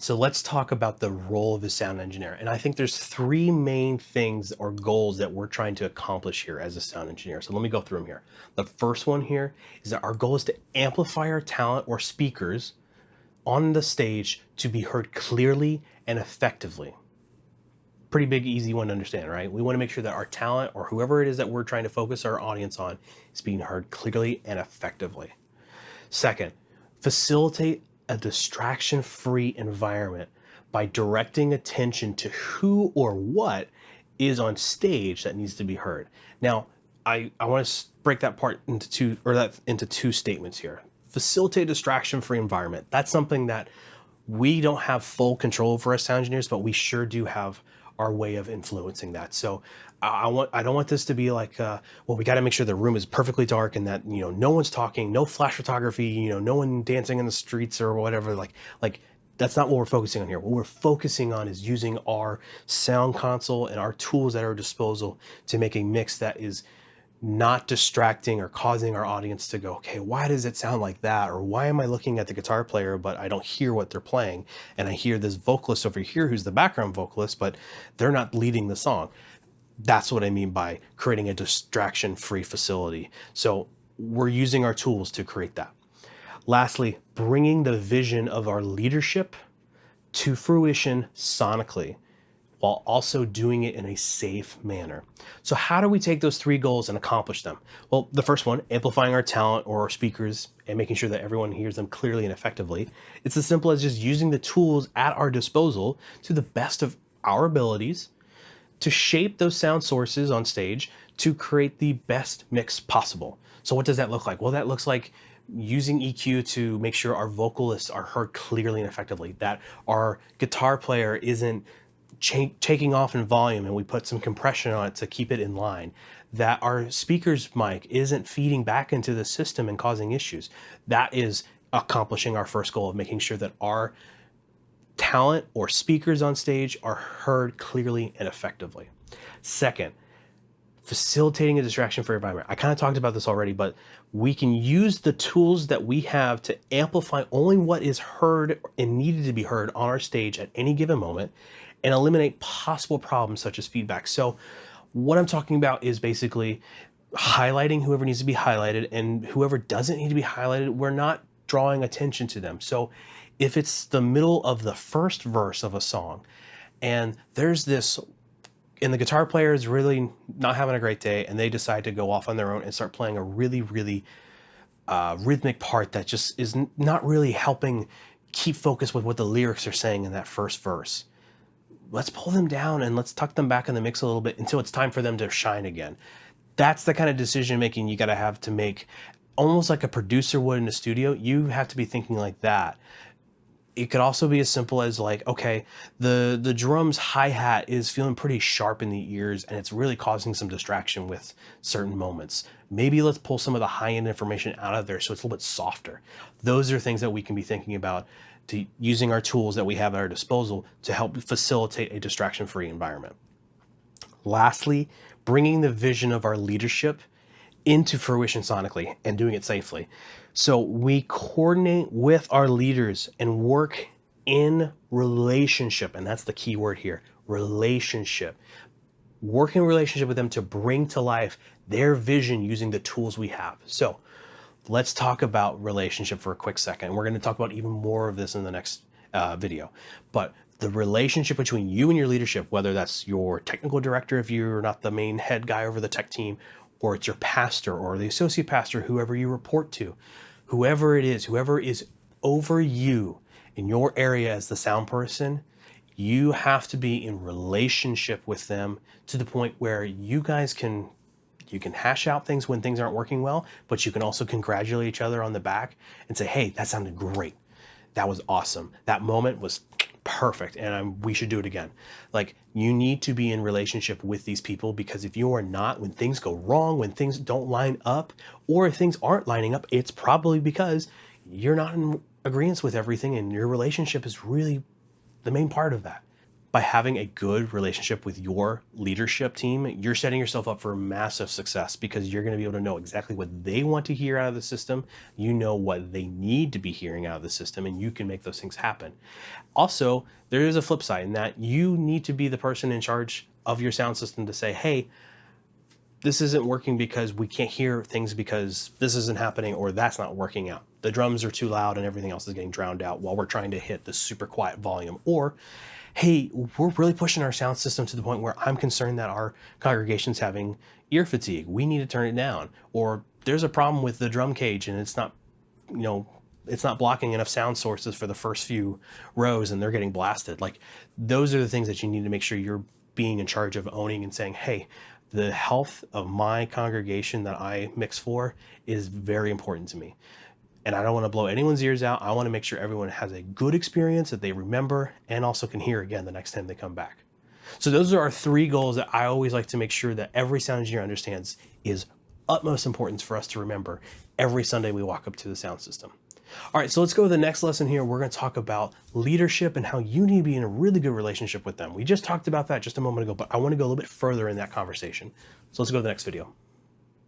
So let's talk about the role of a sound engineer. And I think there's three main things or goals that we're trying to accomplish here as a sound engineer. So let me go through them here. The first one here is that our goal is to amplify our talent or speakers on the stage to be heard clearly and effectively. Pretty big, easy one to understand, right? We want to make sure that our talent or whoever it is that we're trying to focus our audience on is being heard clearly and effectively. Second, facilitate a distraction-free environment by directing attention to who or what is on stage that needs to be heard. Now, I want to break that part into two statements here. Facilitate a distraction-free environment. That's something that we don't have full control over as sound engineers, but we sure do have our way of influencing that. So I don't want this to be like, well, we got to make sure the room is perfectly dark and that, no one's talking, no flash photography, no one dancing in the streets or whatever. Like that's not what we're focusing on here. What we're focusing on is using our sound console and our tools at our disposal to make a mix that is not distracting or causing our audience to go, okay, why does it sound like that? Or why am I looking at the guitar player, but I don't hear what they're playing? And I hear this vocalist over here who's the background vocalist, but they're not leading the song. That's what I mean by creating a distraction-free facility. So we're using our tools to create that. Lastly, bringing the vision of our leadership to fruition sonically, while also doing it in a safe manner. So how do we take those three goals and accomplish them? Well, the first one, amplifying our talent or our speakers and making sure that everyone hears them clearly and effectively. It's as simple as just using the tools at our disposal to the best of our abilities to shape those sound sources on stage to create the best mix possible. So what does that look like? Well, that looks like using EQ to make sure our vocalists are heard clearly and effectively, that our guitar player isn't taking off in volume and we put some compression on it to keep it in line, that our speaker's mic isn't feeding back into the system and causing issues. That is accomplishing our first goal of making sure that our talent or speakers on stage are heard clearly and effectively. Second, facilitating a distraction-free environment. I kind of talked about this already, but we can use the tools that we have to amplify only what is heard and needed to be heard on our stage at any given moment and eliminate possible problems such as feedback. So what I'm talking about is basically highlighting whoever needs to be highlighted, and whoever doesn't need to be highlighted, we're not drawing attention to them. So if it's the middle of the first verse of a song and there's this, and the guitar player is really not having a great day and they decide to go off on their own and start playing a really rhythmic part that just is not really helping keep focus with what the lyrics are saying in that first verse, let's pull them down and let's tuck them back in the mix a little bit until it's time for them to shine again. That's the kind of decision making you got to have to make, almost like a producer would in a studio. You have to be thinking like that. It could also be as simple as like, okay, the drum's hi-hat is feeling pretty sharp in the ears and it's really causing some distraction with certain moments. Maybe let's pull some of the high-end information out of there so it's a little bit softer. Those are things that we can be thinking about, to using our tools that we have at our disposal to help facilitate a distraction-free environment. Lastly, bringing the vision of our leadership into fruition sonically and doing it safely. So we coordinate with our leaders and work in relationship, and that's the key word here, relationship. Work in relationship with them to bring to life their vision using the tools we have. So let's talk about relationship for a quick second. We're going to talk about even more of this in the next video. But the relationship between you and your leadership, whether that's your technical director if you're not the main head guy over the tech team, or it's your pastor or the associate pastor, whoever you report to, whoever it is, whoever is over you in your area as the sound person, you have to be in relationship with them to the point where you guys can hash out things when things aren't working well, but you can also congratulate each other on the back and say, hey, that sounded great. That was awesome. That moment was perfect. And we should do it again. Like, you need to be in relationship with these people, because if you are not, when things go wrong, when things don't line up, or if things aren't lining up, it's probably because you're not in agreement with everything, and your relationship is really the main part of that. by having a good relationship with your leadership team, you're setting yourself up for massive success because you're going to be able to know exactly what they want to hear out of the system. You know what they need to be hearing out of the system, and you can make those things happen. Also, there is a flip side in that you need to be the person in charge of your sound system to say, hey, this isn't working because we can't hear things because this isn't happening or that's not working out. The drums are too loud and everything else is getting drowned out while we're trying to hit the super quiet volume. Or, hey, we're really pushing our sound system to the point where I'm concerned that our congregation's having ear fatigue. We need to turn it down. Or there's a problem with the drum cage and it's not, it's not blocking enough sound sources for the first few rows and they're getting blasted. Like, those are the things that you need to make sure you're being in charge of owning and saying, hey, the health of my congregation that I mix for is very important to me. And I don't want to blow anyone's ears out. I want to make sure everyone has a good experience that they remember and also can hear again the next time they come back. So those are our 3 goals that I always like to make sure that every sound engineer understands is utmost importance for us to remember every Sunday we walk up to the sound system. All right, so let's go to the next lesson here. We're going to talk about leadership and how you need to be in a really good relationship with them. We just talked about that just a moment ago, but I want to go a little bit further in that conversation. So let's go to the next video.